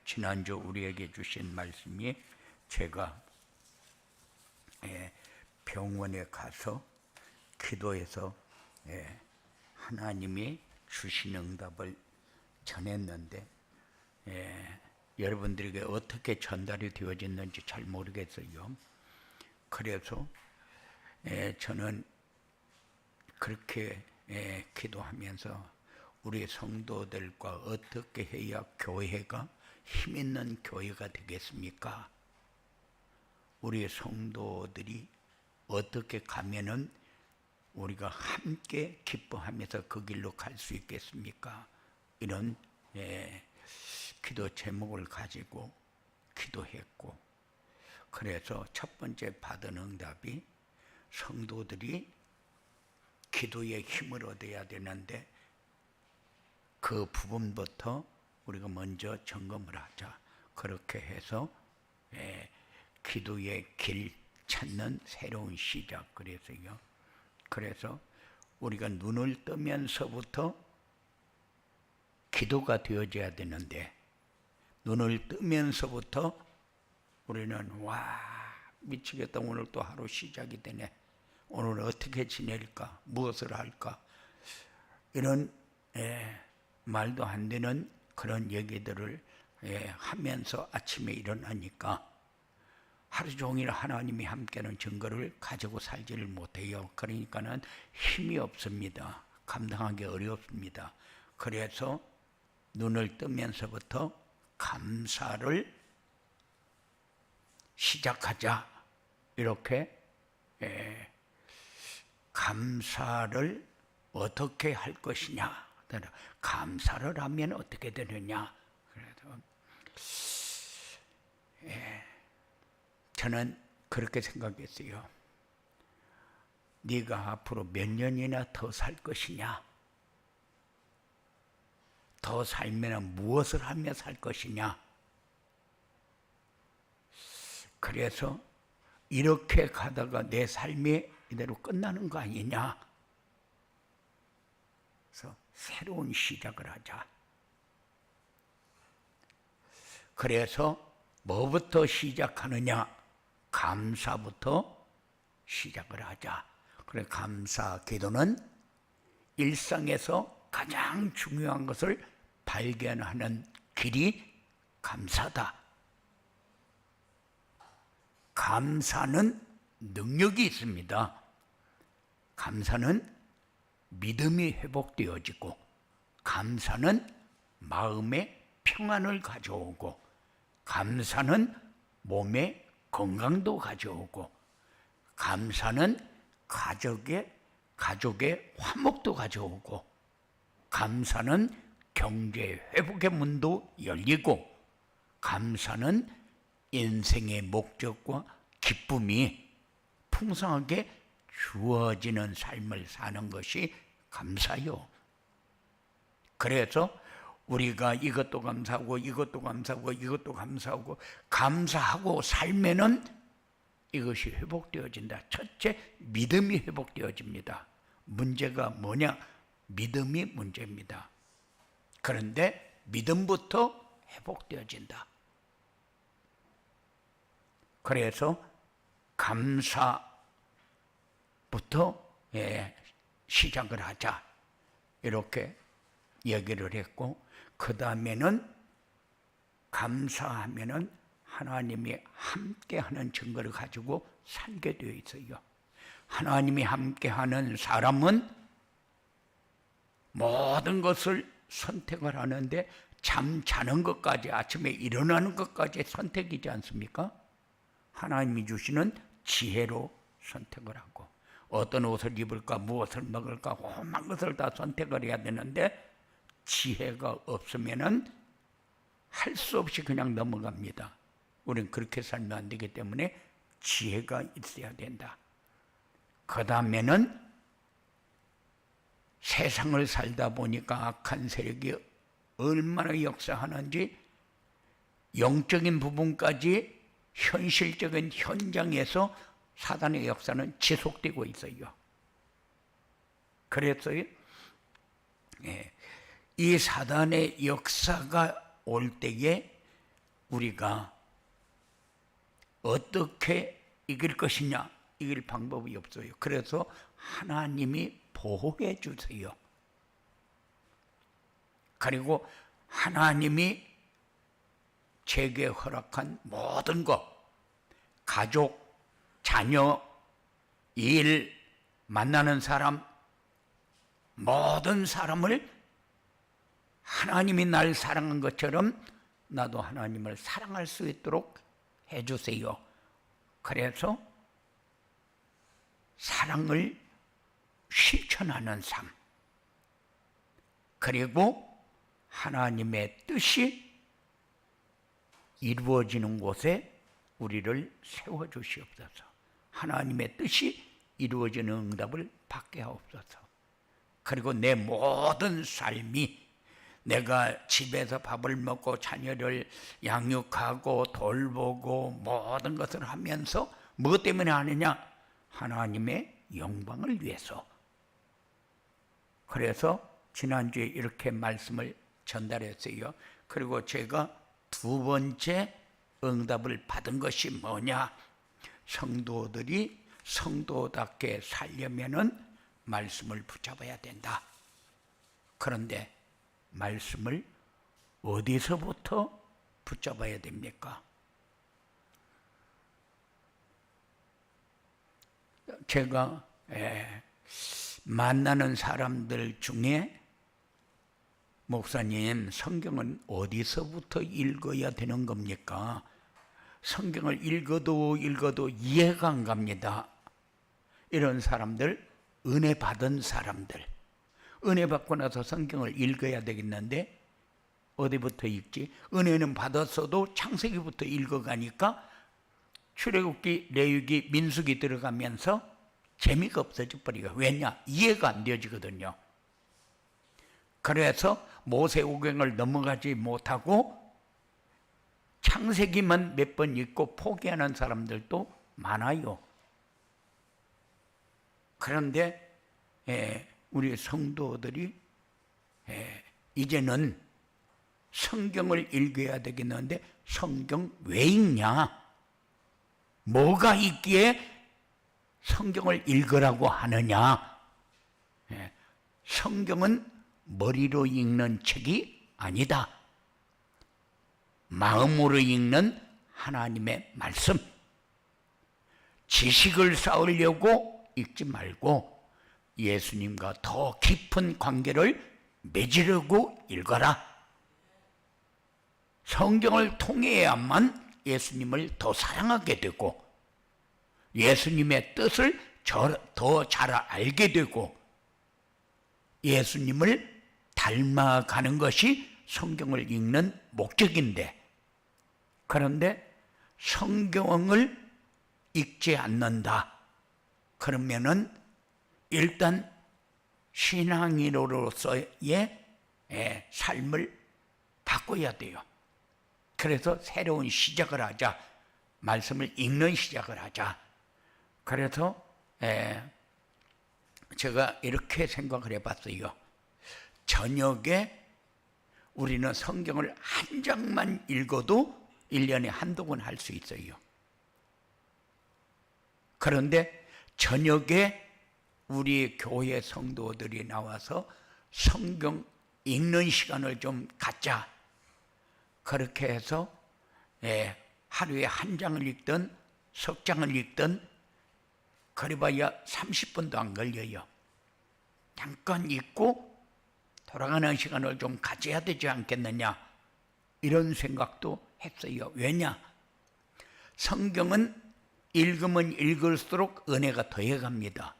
지난주 우리에게 주신 말씀이 제가 병원에 가서 기도해서 하나님이 주신 응답을 전했는데 여러분들에게 어떻게 전달이 되어졌는지 잘 모르겠어요. 그래서 저는 그렇게 기도하면서 우리 성도들과 어떻게 해야 교회가 힘있는 교회가 되겠습니까? 우리 성도들이 어떻게 가면은 우리가 함께 기뻐하면서 그 길로 갈 수 있겠습니까? 이런 기도 제목을 가지고 기도했고, 그래서 첫 번째 받은 응답이 성도들이 기도의 힘을 얻어야 되는데 그 부분부터 우리가 먼저 점검을 하자. 그렇게 해서 기도의 길 찾는 새로운 시작. 그래서요. 그래서 우리가 눈을 뜨면서부터 기도가 되어져야 되는데 눈을 뜨면서부터 우리는 와 미치겠다, 오늘 또 하루 시작이 되네, 오늘 어떻게 지낼까, 무엇을 할까, 이런 말도 안 되는 그런 얘기들을 하면서 아침에 일어나니까 하루 종일 하나님이 함께하는 증거를 가지고 살지를 못해요. 그러니까는 힘이 없습니다. 감당하기 어렵습니다. 그래서 눈을 뜨면서부터 감사를 시작하자. 이렇게 감사를 어떻게 할 것이냐, 감사를 하면 어떻게 되느냐. 그래서 저는 그렇게 생각했어요. 네가 앞으로 몇 년이나 더 살 것이냐, 더 살면 무엇을 하며 살 것이냐. 그래서 이렇게 가다가 내 삶이 이대로 끝나는 거 아니냐. 그래서 새로운 시작을 하자. 그래서 뭐부터 시작하느냐? 감사부터 시작을 하자. 그래, 감사 기도는 일상에서 가장 중요한 것을 발견하는 길이 감사다. 감사는 능력이 있습니다. 감사는 믿음이 회복되어지고, 감사는 마음의 평안을 가져오고, 감사는 몸의 건강도 가져오고, 감사는 가족의 화목도 가져오고, 감사는 경제 회복의 문도 열리고, 감사는 인생의 목적과 기쁨이 풍성하게 주어지는 삶을 사는 것이 감사요. 그래서 우리가 이것도 감사하고 이것도 감사하고 이것도 감사하고 감사하고 살면은 이것이 회복되어진다. 첫째, 믿음이 회복되어집니다. 문제가 뭐냐? 믿음이 문제입니다. 그런데 믿음부터 회복되어진다. 그래서 감사부터 시작을 하자. 이렇게 얘기를 했고, 그 다음에는 감사하면은 하나님이 함께하는 증거를 가지고 살게 되어 있어요. 하나님이 함께하는 사람은 모든 것을 선택을 하는데 잠 자는 것까지, 아침에 일어나는 것까지 선택이지 않습니까? 하나님이 주시는 지혜로 선택을 하고, 어떤 옷을 입을까, 무엇을 먹을까, 험한 것을 다 선택을 해야 되는데 지혜가 없으면은 할 수 없이 그냥 넘어갑니다. 우리는 그렇게 살면 안 되기 때문에 지혜가 있어야 된다. 그 다음에는 세상을 살다 보니까 악한 세력이 얼마나 역사하는지 영적인 부분까지 현실적인 현장에서 사단의 역사는 지속되고 있어요. 그래서 이 사단의 역사가 올 때에 우리가 어떻게 이길 것이냐, 이길 방법이 없어요. 그래서 하나님이 보호해 주세요. 그리고 하나님이 제게 허락한 모든 것, 가족, 자녀, 일, 만나는 사람, 모든 사람을 하나님이 날 사랑한 것처럼 나도 하나님을 사랑할 수 있도록 해주세요. 그래서 사랑을 실천하는 삶, 그리고 하나님의 뜻이 이루어지는 곳에 우리를 세워주시옵소서. 하나님의 뜻이 이루어지는 응답을 받게 하옵소서. 그리고 내 모든 삶이 내가 집에서 밥을 먹고 자녀를 양육하고 돌보고 모든 것을 하면서 무엇 때문에 하느냐? 하나님의 영광을 위해서. 그래서 지난주에 이렇게 말씀을 전달했어요. 그리고 제가 두 번째 응답을 받은 것이 뭐냐? 성도들이 성도답게 살려면은 말씀을 붙잡아야 된다. 그런데 말씀을 어디서부터 붙잡아야 됩니까? 제가 만나는 사람들 중에 목사님, 성경은 어디서부터 읽어야 되는 겁니까? 성경을 읽어도 이해가 안 갑니다. 이런 사람들, 은혜 받은 사람들, 은혜 받고 나서 성경을 읽어야 되겠는데 어디부터 읽지? 은혜는 받았어도 창세기부터 읽어가니까 출애굽기, 레위기, 민수기 들어가면서 재미가 없어져 버리고, 왜냐? 이해가 안 되어지거든요. 그래서 모세오경을 넘어가지 못하고 창세기만 몇 번 읽고 포기하는 사람들도 많아요. 그런데 우리 성도들이 이제는 성경을 읽어야 되겠는데 성경 왜 읽냐? 뭐가 있기에 성경을 읽으라고 하느냐? 성경은 머리로 읽는 책이 아니다. 마음으로 읽는 하나님의 말씀. 지식을 쌓으려고 읽지 말고 예수님과 더 깊은 관계를 맺으려고 읽어라. 성경을 통해야만 예수님을 더 사랑하게 되고 예수님의 뜻을 더 잘 알게 되고 예수님을 닮아가는 것이 성경을 읽는 목적인데, 그런데 성경을 읽지 않는다. 그러면은 일단 신앙인으로서의 삶을 바꿔야 돼요. 그래서 새로운 시작을 하자. 말씀을 읽는 시작을 하자. 그래서 제가 이렇게 생각을 해봤어요. 저녁에 우리는 성경을 한 장만 읽어도 1년에 한두 권 할 수 있어요. 그런데 저녁에 우리 교회 성도들이 나와서 성경 읽는 시간을 좀 갖자. 그렇게 해서 하루에 한 장을 읽든 석 장을 읽든 그래봐야 30분도 안 걸려요. 잠깐 읽고 돌아가는 시간을 좀 가져야 되지 않겠느냐, 이런 생각도 했어요. 왜냐? 성경은 읽으면 읽을수록 은혜가 더해갑니다.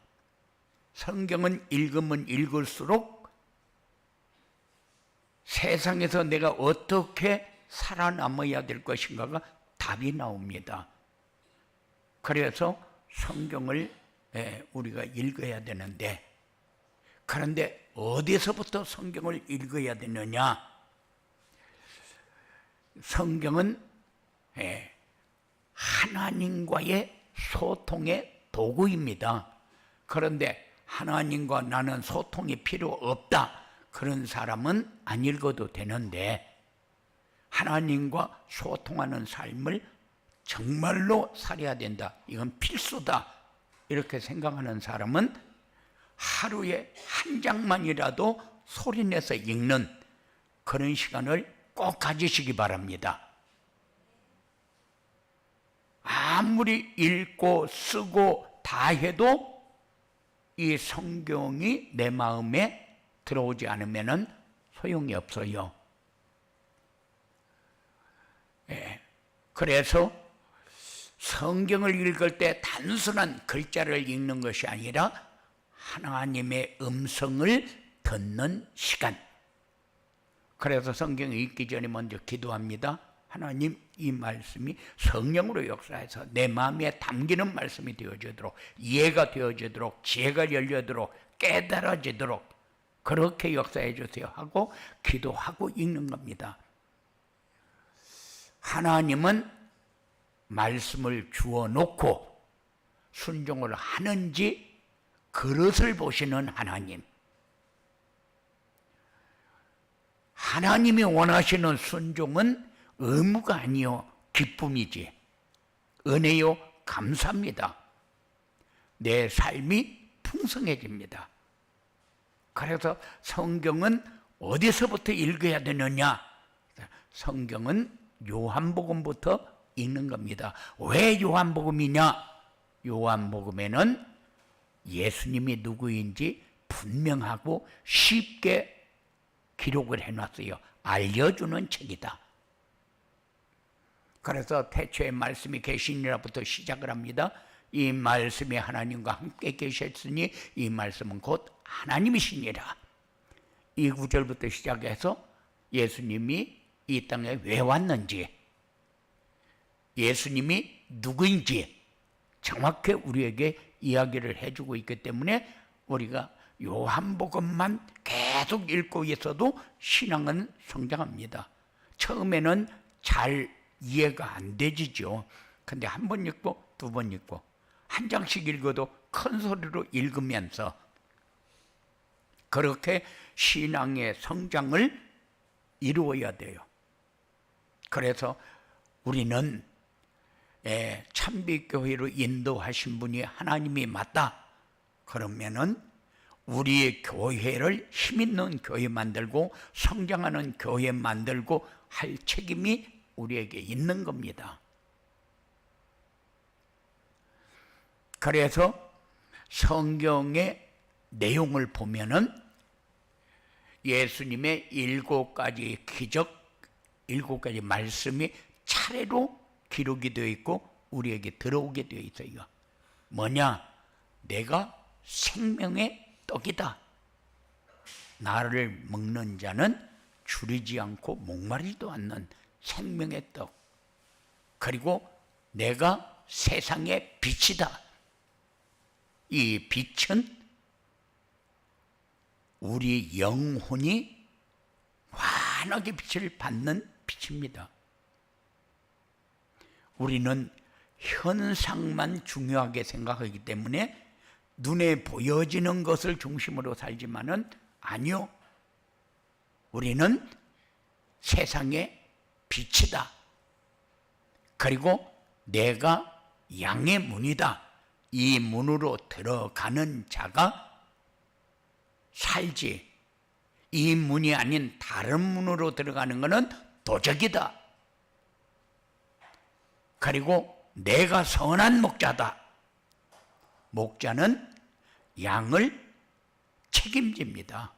성경은 읽으면 읽을수록 세상에서 내가 어떻게 살아남아야 될 것인가가 답이 나옵니다. 그래서 성경을 우리가 읽어야 되는데, 그런데 어디서부터 성경을 읽어야 되느냐? 성경은 하나님과의 소통의 도구입니다. 그런데 하나님과 나는 소통이 필요 없다, 그런 사람은 안 읽어도 되는데, 하나님과 소통하는 삶을 정말로 살아야 된다. 이건 필수다. 이렇게 생각하는 사람은 하루에 한 장만이라도 소리내서 읽는 그런 시간을 꼭 가지시기 바랍니다. 아무리 읽고 쓰고 다 해도 이 성경이 내 마음에 들어오지 않으면 소용이 없어요. 그래서 성경을 읽을 때 단순한 글자를 읽는 것이 아니라 하나님의 음성을 듣는 시간. 그래서 성경을 읽기 전에 먼저 기도합니다. 하나님, 이 말씀이 성령으로 역사해서 내 마음에 담기는 말씀이 되어지도록, 이해가 되어지도록, 지혜가 열려도록, 깨달아지도록 그렇게 역사해 주세요 하고 기도하고 읽는 겁니다. 하나님은 말씀을 주어 놓고 순종을 하는지 그릇을 보시는 하나님. 하나님이 원하시는 순종은 의무가 아니요 기쁨이지, 은혜요 감사입니다. 내 삶이 풍성해집니다. 그래서 성경은 어디서부터 읽어야 되느냐? 성경은 요한복음부터 읽는 겁니다. 왜 요한복음이냐? 요한복음에는 예수님이 누구인지 분명하고 쉽게 기록을 해놨어요. 알려주는 책이다. 그래서 태초에 말씀이 계시니라부터 시작을 합니다. 이 말씀이 하나님과 함께 계셨으니 이 말씀은 곧 하나님이시니라. 이 구절부터 시작해서 예수님이 이 땅에 왜 왔는지, 예수님이 누구인지 정확히 우리에게 이야기를 해주고 있기 때문에 우리가 요한복음만 계속 읽고 있어도 신앙은 성장합니다. 처음에는 잘 이해가 안 되지죠. 근데 한 번 읽고 두 번 읽고 한 장씩 읽어도 큰 소리로 읽으면서 그렇게 신앙의 성장을 이루어야 돼요. 그래서 우리는 참빛교회로 인도하신 분이 하나님이 맞다. 그러면은 우리의 교회를 힘있는 교회 만들고 성장하는 교회 만들고 할 책임이 우리에게 있는 겁니다. 그래서 성경의 내용을 보면은 예수님의 7가지 기적, 7가지 말씀이 차례로 기록이 되어 있고 우리에게 들어오게 되어 있어요. 뭐냐? 내가 생명의 떡이다. 나를 먹는 자는 줄이지 않고 목마르지도 않는 생명의 떡. 그리고 내가 세상의 빛이다. 이 빛은 우리 영혼이 환하게 빛을 받는 빛입니다. 우리는 현상만 중요하게 생각하기 때문에 눈에 보여지는 것을 중심으로 살지만은 아니요. 우리는 세상의 빛이다. 그리고 내가 양의 문이다. 이 문으로 들어가는 자가 살지. 이 문이 아닌 다른 문으로 들어가는 것은 도적이다. 그리고 내가 선한 목자다. 목자는 양을 책임집니다.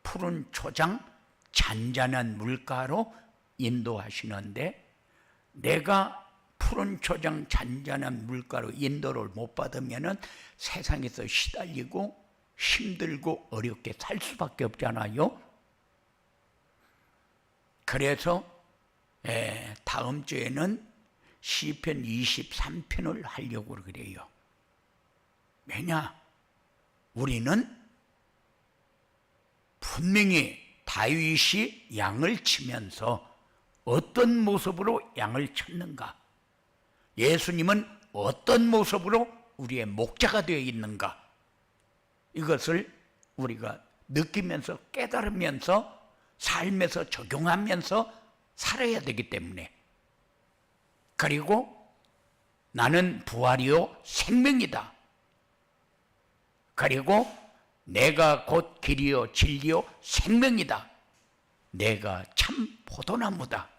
푸른 초장, 잔잔한 물가로 인도하시는데 내가 푸른 초장, 잔잔한 물가로 인도를 못 받으면 세상에서 시달리고 힘들고 어렵게 살 수밖에 없잖아요. 그래서 다음 주에는 시편 23편을 하려고 그래요. 왜냐? 우리는 분명히 다윗이 양을 치면서 어떤 모습으로 양을 쳤는가? 예수님은 어떤 모습으로 우리의 목자가 되어 있는가? 이것을 우리가 느끼면서 깨달으면서 삶에서 적용하면서 살아야 되기 때문에. 그리고 나는 부활이요 생명이다. 그리고 내가 곧 길이요 진리요 생명이다. 내가 참 포도나무다.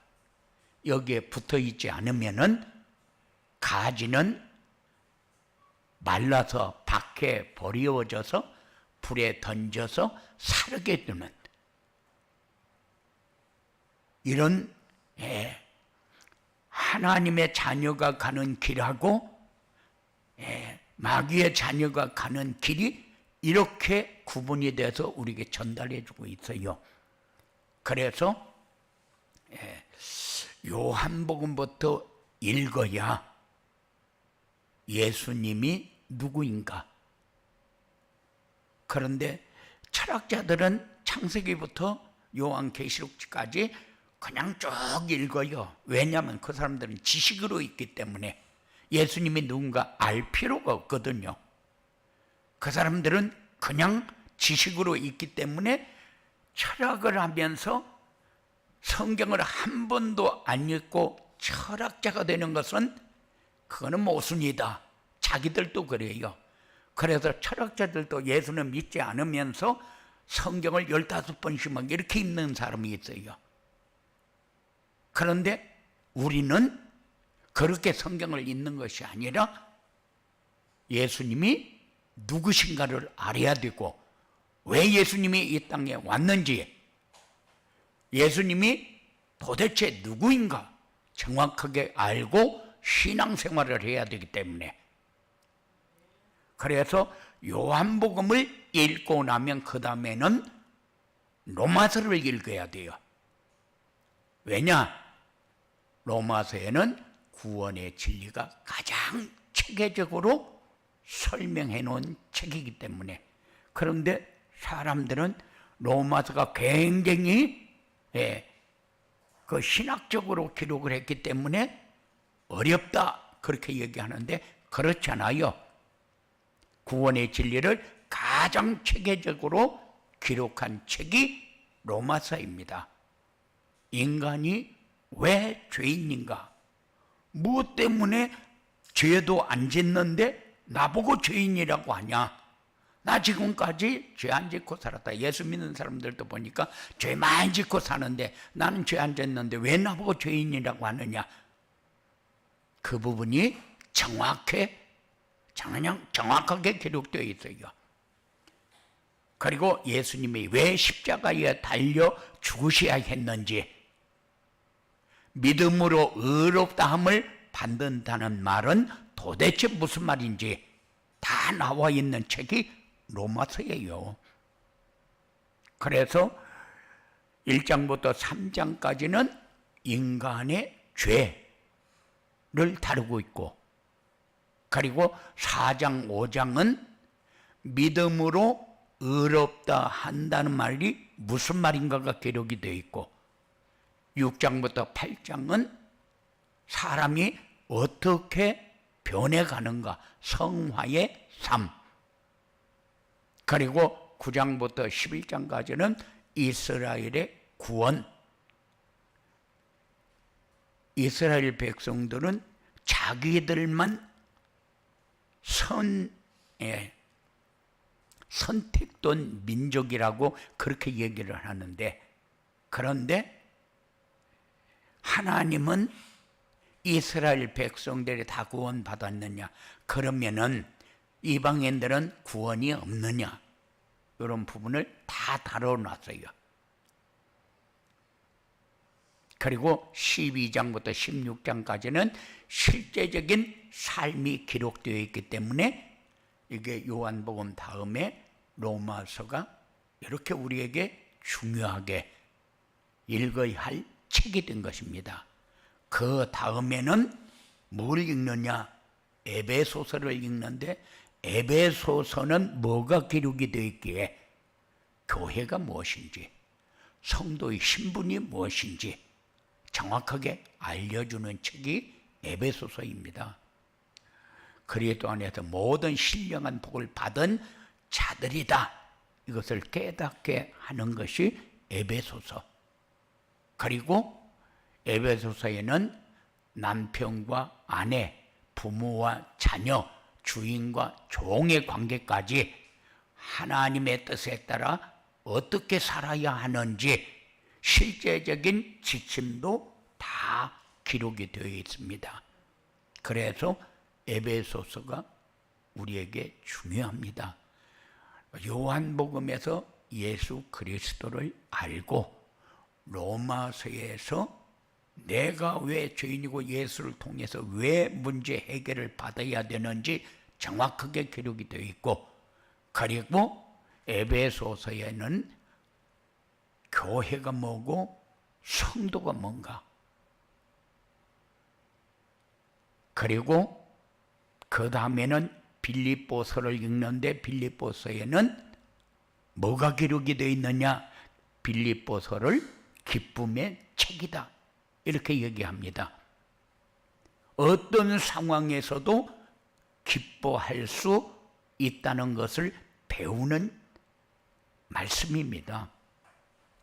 여기에 붙어 있지 않으면은 가지는 말라서 밖에 버려져서 불에 던져서 사르게 되는 이런 하나님의 자녀가 가는 길하고 마귀의 자녀가 가는 길이 이렇게 구분이 돼서 우리에게 전달해 주고 있어요. 그래서 요한복음부터 읽어야 예수님이 누구인가. 그런데 철학자들은 창세기부터 요한계시록까지 그냥 쭉 읽어요. 왜냐하면 그 사람들은 지식으로 있기 때문에 예수님이 누군가 알 필요가 없거든요. 그 사람들은 그냥 지식으로 있기 때문에 철학을 하면서 성경을 한 번도 안 읽고 철학자가 되는 것은 그거는 모순이다. 자기들도 그래요. 그래서 철학자들도 예수는 믿지 않으면서 성경을 15번씩 막 이렇게 읽는 사람이 있어요. 그런데 우리는 그렇게 성경을 읽는 것이 아니라 예수님이 누구신가를 알아야 되고 왜 예수님이 이 땅에 왔는지 예수님이 도대체 누구인가 정확하게 알고 신앙생활을 해야 되기 때문에 그래서 요한복음을 읽고 나면 그 다음에는 로마서를 읽어야 돼요. 왜냐? 로마서에는 구원의 진리가 가장 체계적으로 설명해 놓은 책이기 때문에 그런데 사람들은 로마서가 굉장히 그 신학적으로 기록을 했기 때문에 어렵다 그렇게 얘기하는데 그렇잖아요. 구원의 진리를 가장 체계적으로 기록한 책이 로마서입니다. 인간이 왜 죄인인가? 무엇 때문에 죄도 안 짓는데 나보고 죄인이라고 하냐? 나 지금까지 죄 안 짓고 살았다. 예수 믿는 사람들도 보니까 죄 많이 짓고 사는데 나는 죄 안 짓는데 왜 나보고 죄인이라고 하느냐? 그 부분이 정확하게 기록되어 있어요. 그리고 예수님이 왜 십자가에 달려 죽으셔야 했는지 믿음으로 의롭다함을 받는다는 말은 도대체 무슨 말인지 다 나와 있는 책이 로마서예요. 그래서 1장부터 3장까지는 인간의 죄를 다루고 있고 그리고 4장, 5장은 믿음으로 의롭다 한다는 말이 무슨 말인가가 기록이 되어 있고 6장부터 8장은 사람이 어떻게 변해가는가 성화의 삶 그리고 9장부터 11장까지는 이스라엘의 구원 이스라엘 백성들은 자기들만 선택된 민족이라고 그렇게 얘기를 하는데 그런데 하나님은 이스라엘 백성들이 다 구원받았느냐? 그러면은 이방인들은 구원이 없느냐? 이런 부분을 다 다뤄놨어요. 그리고 12장부터 16장까지는 실제적인 삶이 기록되어 있기 때문에 이게 요한복음 다음에 로마서가 이렇게 우리에게 중요하게 읽어야 할 책이 된 것입니다. 그 다음에는 뭘 읽느냐? 에베소서를 읽는데 에베소서는 뭐가 기록이 되어 있기에 교회가 무엇인지 성도의 신분이 무엇인지 정확하게 알려주는 책이 에베소서입니다. 그리스도 안에서 모든 신령한 복을 받은 자들이다. 이것을 깨닫게 하는 것이 에베소서. 그리고 에베소서에는 남편과 아내, 부모와 자녀, 주인과 종의 관계까지 하나님의 뜻에 따라 어떻게 살아야 하는지 실제적인 지침도 다 기록이 되어 있습니다. 그래서 에베소서가 우리에게 중요합니다. 요한복음에서 예수 그리스도를 알고 로마서에서 내가 왜 죄인이고 예수를 통해서 왜 문제 해결을 받아야 되는지 정확하게 기록이 되어 있고, 그리고 에베소서에는 교회가 뭐고 성도가 뭔가, 그리고 그 다음에는 빌립보서를 읽는데 빌립보서에는 뭐가 기록이 되어 있느냐? 빌립보서를 기쁨의 책이다, 이렇게 얘기합니다. 어떤 상황에서도 기뻐할 수 있다는 것을 배우는 말씀입니다.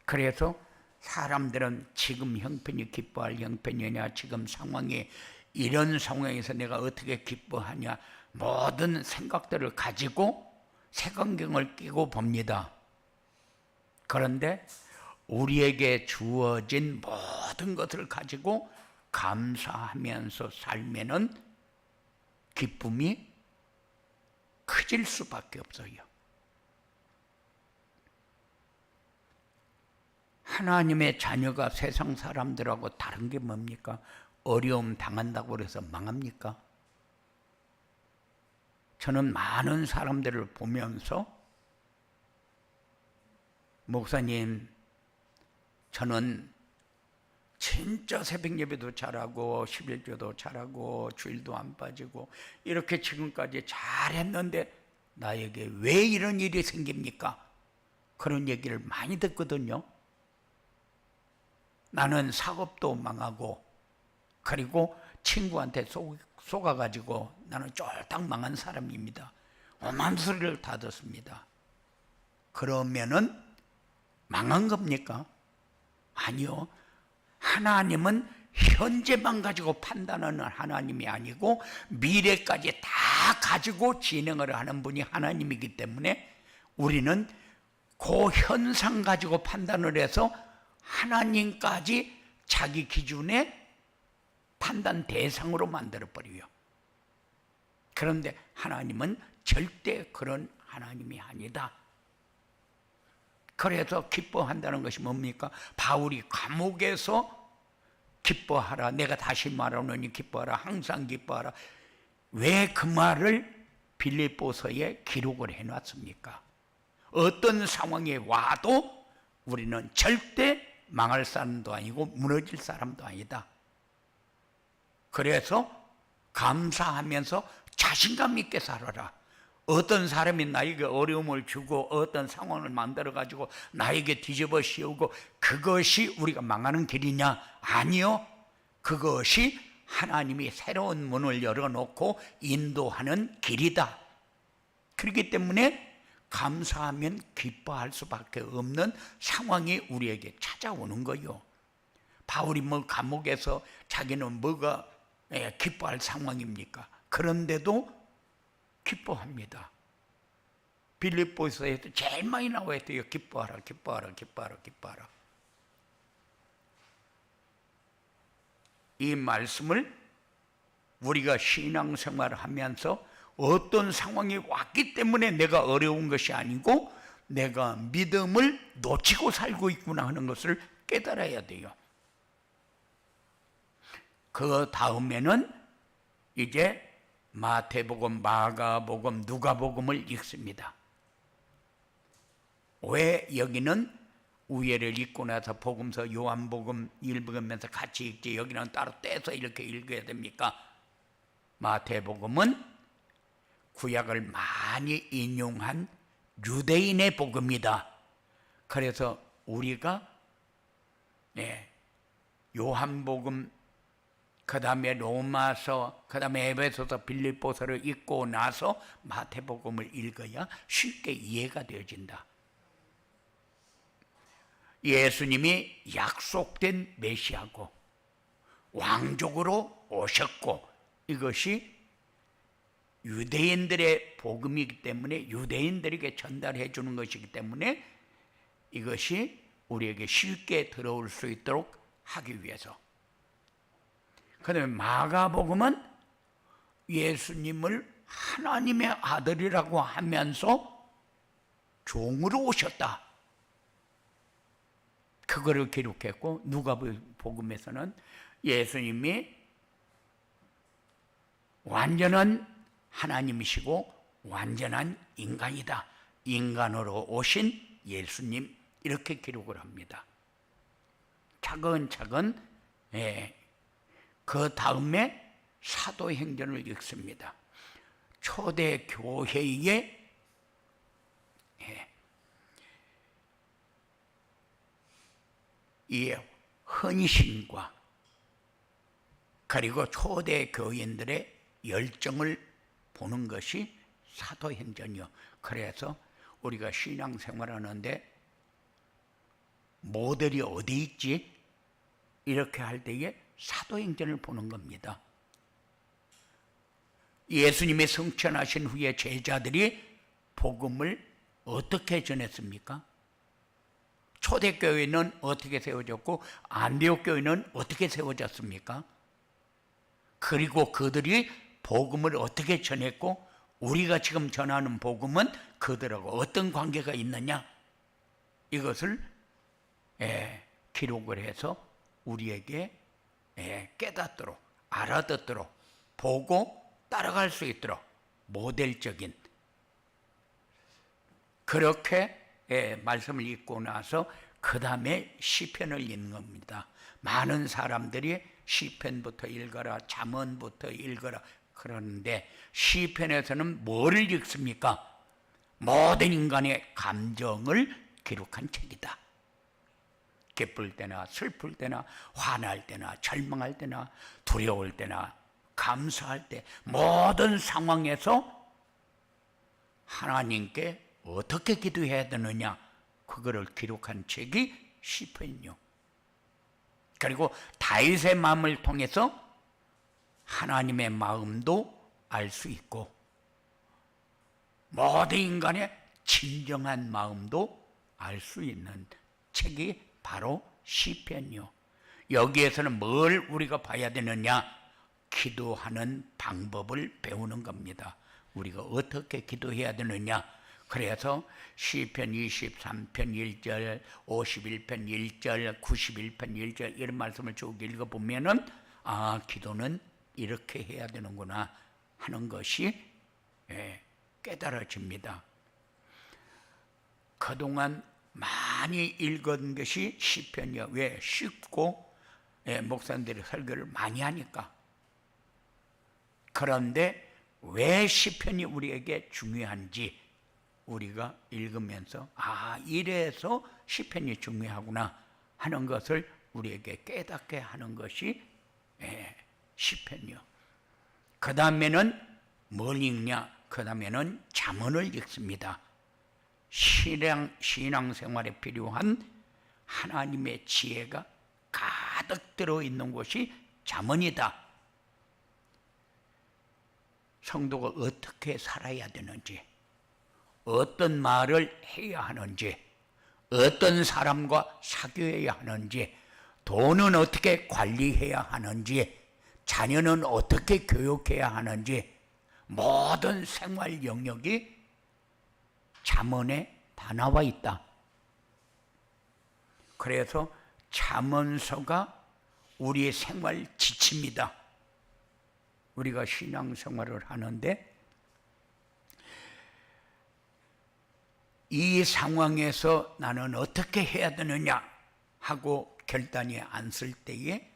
그래서 사람들은 지금 형편이 기뻐할 형편이냐, 지금 상황이 이런 상황에서 내가 어떻게 기뻐하냐, 모든 생각들을 가지고 색안경을 끼고 봅니다. 그런데 우리에게 주어진 모든 것을 가지고 감사하면서 살면은 기쁨이 커질 수밖에 없어요. 하나님의 자녀가 세상 사람들하고 다른 게 뭡니까? 어려움 당한다고 해서 망합니까? 저는 많은 사람들을 보면서, 목사님, 저는 진짜 새벽 예배도 잘하고 11조도 잘하고 주일도 안 빠지고 이렇게 지금까지 잘했는데 나에게 왜 이런 일이 생깁니까? 그런 얘기를 많이 듣거든요. 나는 사업도 망하고, 그리고 친구한테 속아가지고 나는 쫄딱 망한 사람입니다. 오만 소리를 다 듣습니다. 그러면은 망한 겁니까? 아니요. 하나님은 현재만 가지고 판단하는 하나님이 아니고 미래까지 다 가지고 진행을 하는 분이 하나님이기 때문에 우리는 그 현상 가지고 판단을 해서 하나님까지 자기 기준의 판단 대상으로 만들어버려요. 그런데 하나님은 절대 그런 하나님이 아니다. 그래서 기뻐한다는 것이 뭡니까? 바울이 감옥에서 기뻐하라, 내가 다시 말하노니 기뻐하라, 항상 기뻐하라, 왜 그 말을 빌립보서에 기록을 해놨습니까? 어떤 상황에 와도 우리는 절대 망할 사람도 아니고 무너질 사람도 아니다. 그래서 감사하면서 자신감 있게 살아라. 어떤 사람이 나에게 어려움을 주고 어떤 상황을 만들어가지고 나에게 뒤집어 씌우고 그것이 우리가 망하는 길이냐? 아니요. 그것이 하나님이 새로운 문을 열어놓고 인도하는 길이다. 그렇기 때문에 감사하면 기뻐할 수밖에 없는 상황이 우리에게 찾아오는 거요. 바울이 뭐 감옥에서 자기는 뭐가 기뻐할 상황입니까? 그런데도 기뻐합니다. 빌립보서에도 제일 많이 나와 있대요. 기뻐하라, 기뻐하라, 기뻐하라, 기뻐하라. 이 말씀을 우리가 신앙생활을 하면서 어떤 상황이 왔기 때문에 내가 어려운 것이 아니고 내가 믿음을 놓치고 살고 있구나 하는 것을 깨달아야 돼요. 그 다음에는 이제 마태복음, 마가복음, 누가복음을 읽습니다. 왜 여기는 우회를 읽고 나서 복음서 요한복음 읽으면서 같이 읽지 여기는 따로 떼서 이렇게 읽어야 됩니까? 마태복음은 구약을 많이 인용한 유대인의 복음이다. 그래서 우리가 요한복음, 그 다음에 로마서, 그 다음에 에베소서, 빌립보서를 읽고 나서 마태복음을 읽어야 쉽게 이해가 되어진다. 예수님이 약속된 메시아고 왕족으로 오셨고, 이것이 유대인들의 복음이기 때문에 유대인들에게 전달해 주는 것이기 때문에 이것이 우리에게 쉽게 들어올 수 있도록 하기 위해서. 그 다음에 마가복음은 예수님을 하나님의 아들이라고 하면서 종으로 오셨다, 그거를 기록했고, 누가복음에서는 예수님이 완전한 하나님이시고 완전한 인간이다, 인간으로 오신 예수님, 이렇게 기록을 합니다. 차근차근. 그 다음에 사도행전을 읽습니다. 초대 교회의 이 헌신과 그리고 초대 교인들의 열정을 보는 것이 사도행전이요. 그래서 우리가 신앙생활하는데 모델이 어디 있지? 이렇게 할 때에 사도행전을 보는 겁니다. 예수님의 승천하신 후에 제자들이 복음을 어떻게 전했습니까? 초대교회는 어떻게 세워졌고 안디옥 교회는 어떻게 세워졌습니까? 그리고 그들이 복음을 어떻게 전했고 우리가 지금 전하는 복음은 그들하고 어떤 관계가 있느냐, 이것을 기록을 해서 우리에게 깨닫도록, 알아듣도록, 보고 따라갈 수 있도록 모델적인, 그렇게 말씀을 읽고 나서 그 다음에 시편을 읽는 겁니다. 많은 사람들이 시편부터 읽어라, 잠언부터 읽어라 그러는데 시편에서는 뭐를 읽습니까? 모든 인간의 감정을 기록한 책이다. 기쁠 때나 슬플 때나 화날 때나 절망할 때나 두려울 때나 감사할 때 모든 상황에서 하나님께 어떻게 기도해야 되느냐, 그거를 기록한 책이 시편이요. 그리고 다윗의 마음을 통해서 하나님의 마음도 알 수 있고 모든 인간의 진정한 마음도 알 수 있는 책이 바로 시편이요. 여기에서는 뭘 우리가 봐야 되느냐? 기도하는 방법을 배우는 겁니다. 우리가 어떻게 기도해야 되느냐? 그래서 시편 23편 1절, 51편 1절, 91편 1절 이런 말씀을 쭉 읽어보면은 기도는 이렇게 해야 되는구나 하는 것이 깨달아집니다. 그동안 많이 읽은 것이 시편이요. 왜? 쉽고 목사님들이 설교를 많이 하니까. 그런데 왜 시편이 우리에게 중요한지 우리가 읽으면서 이래서 시편이 중요하구나 하는 것을 우리에게 깨닫게 하는 것이 시편이요. 그 다음에는 뭘 읽냐? 그 다음에는 잠언을 읽습니다. 신앙생활에 필요한 하나님의 지혜가 가득 들어있는 곳이 잠언이다. 성도가 어떻게 살아야 되는지, 어떤 말을 해야 하는지, 어떤 사람과 사귀어야 하는지, 돈은 어떻게 관리해야 하는지, 자녀는 어떻게 교육해야 하는지, 모든 생활 영역이 잠언에 다 나와 있다. 그래서 잠언서가 우리의 생활 지침이다. 우리가 신앙생활을 하는데 이 상황에서 나는 어떻게 해야 되느냐 하고 결단이 안 쓸 때에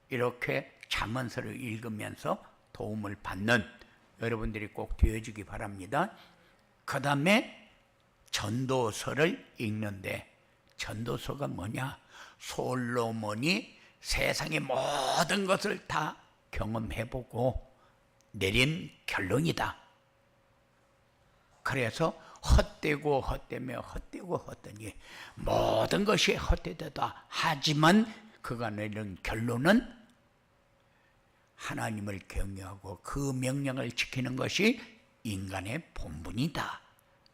이렇게 잠언서를 읽으면서 도움을 받는 여러분들이 꼭 되어주기 바랍니다. 그 다음에 전도서를 읽는데, 전도서가 뭐냐? 솔로몬이 세상의 모든 것을 다 경험해보고 내린 결론이다. 그래서 헛되고 헛되며 헛되고 헛되니 모든 것이 헛되다. 하지만 그가 내린 결론은 하나님을 경외하고 그 명령을 지키는 것이 인간의 본분이다.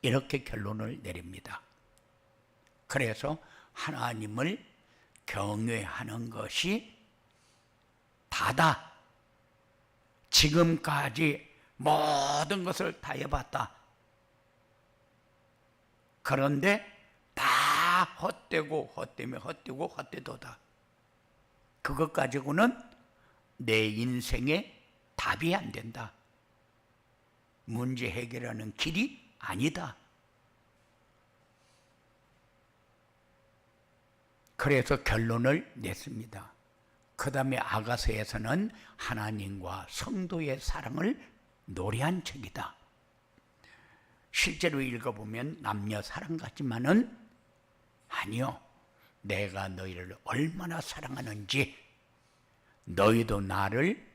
이렇게 결론을 내립니다. 그래서 하나님을 경외하는 것이 다다. 지금까지 모든 것을 다 해봤다. 그런데 다 헛되고 헛되며 헛되고 헛되도다. 그것 가지고는 내 인생에 답이 안 된다. 문제 해결하는 길이 아니다. 그래서 결론을 냈습니다. 그 다음에 아가서에서는 하나님과 성도의 사랑을 노래한 책이다. 실제로 읽어보면 남녀 사랑 같지만은 아니요, 내가 너희를 얼마나 사랑하는지, 너희도 나를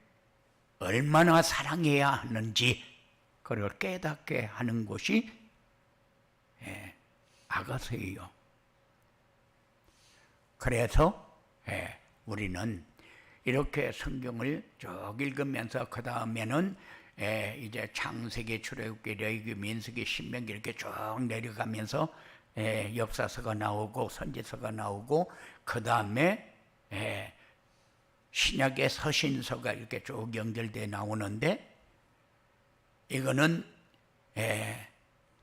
얼마나 사랑해야 하는지 그걸 깨닫게 하는 것이 아가서예요. 그래서 우리는 이렇게 성경을 쭉 읽으면서 그 다음에는 이제 창세기, 출애굽기, 레위기, 민수기, 신명기 이렇게 쭉 내려가면서 역사서가 나오고 선지서가 나오고 그 다음에 신약의 서신서가 이렇게 쭉 연결돼 나오는데, 이거는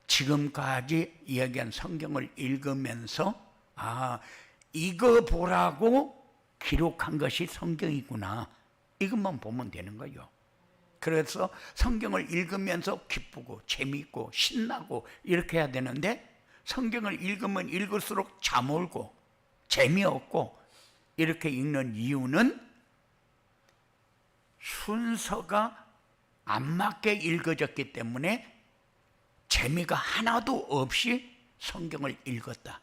지금까지 이야기한 성경을 읽으면서 이거 보라고 기록한 것이 성경이구나, 이것만 보면 되는 거예요. 그래서 성경을 읽으면서 기쁘고 재미있고 신나고 이렇게 해야 되는데, 성경을 읽으면 읽을수록 잠올고 재미없고 이렇게 읽는 이유는 순서가 안 맞게 읽어졌기 때문에 재미가 하나도 없이 성경을 읽었다.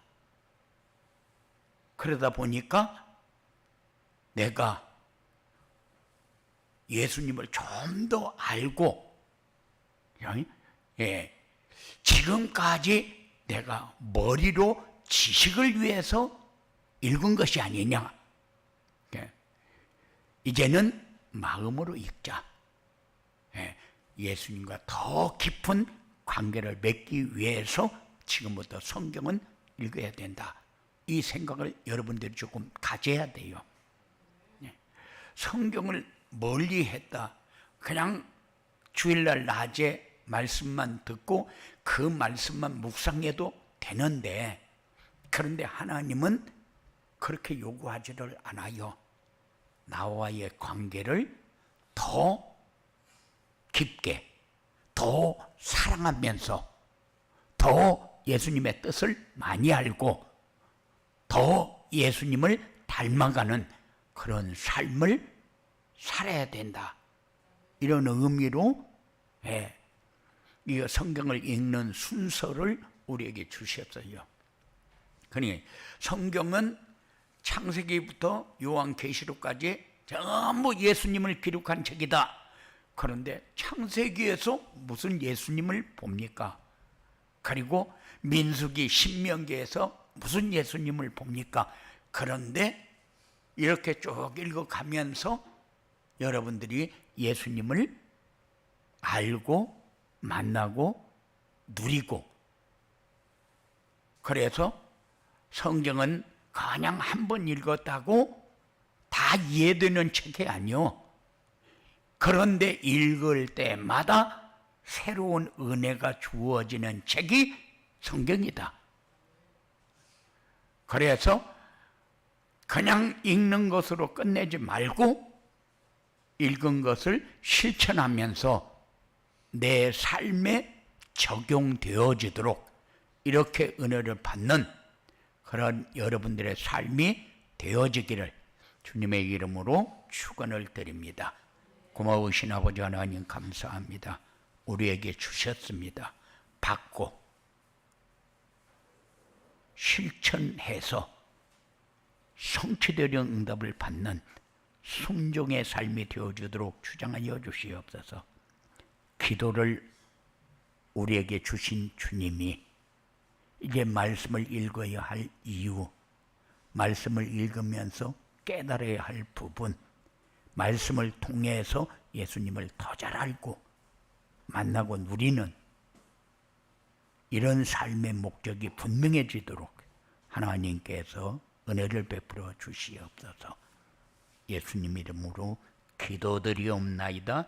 그러다 보니까 내가 예수님을 좀 더 알고, 지금까지 내가 머리로 지식을 위해서 읽은 것이 아니냐, 이제는 마음으로 읽자. 예수님과 더 깊은 관계를 맺기 위해서 지금부터 성경은 읽어야 된다. 이 생각을 여러분들이 조금 가져야 돼요. 성경을 멀리 했다. 그냥 주일날 낮에 말씀만 듣고 그 말씀만 묵상해도 되는데, 그런데 하나님은 그렇게 요구하지를 않아요. 나와의 관계를 더 깊게, 더 사랑하면서, 더 예수님의 뜻을 많이 알고, 더 예수님을 닮아가는 그런 삶을 살아야 된다. 이런 의미로 이 성경을 읽는 순서를 우리에게 주셨어요. 그러니 성경은 창세기부터 요한계시록까지 전부 예수님을 기록한 책이다. 그런데 창세기에서 무슨 예수님을 봅니까? 그리고 민수기, 신명기에서 무슨 예수님을 봅니까? 그런데 이렇게 쭉 읽어가면서 여러분들이 예수님을 알고 만나고 누리고, 그래서 성경은 그냥 한 번 읽었다고 다 이해되는 책이 아니요. 그런데 읽을 때마다 새로운 은혜가 주어지는 책이 성경이다. 그래서 그냥 읽는 것으로 끝내지 말고 읽은 것을 실천하면서 내 삶에 적용되어지도록 이렇게 은혜를 받는 그런 여러분들의 삶이 되어지기를 주님의 이름으로 축원을 드립니다. 고마우신 아버지 하나님 감사합니다. 우리에게 주셨습니다. 받고 실천해서 성취되는 응답을 받는 순종의 삶이 되어주도록 주장하여 주시옵소서. 기도를 우리에게 주신 주님이 이제 말씀을 읽어야 할 이유, 말씀을 읽으면서 깨달아야 할 부분, 말씀을 통해서 예수님을 더 잘 알고 만나고 누리는 이런 삶의 목적이 분명해지도록 하나님께서 은혜를 베풀어 주시옵소서. 예수님 이름으로 기도드리옵나이다.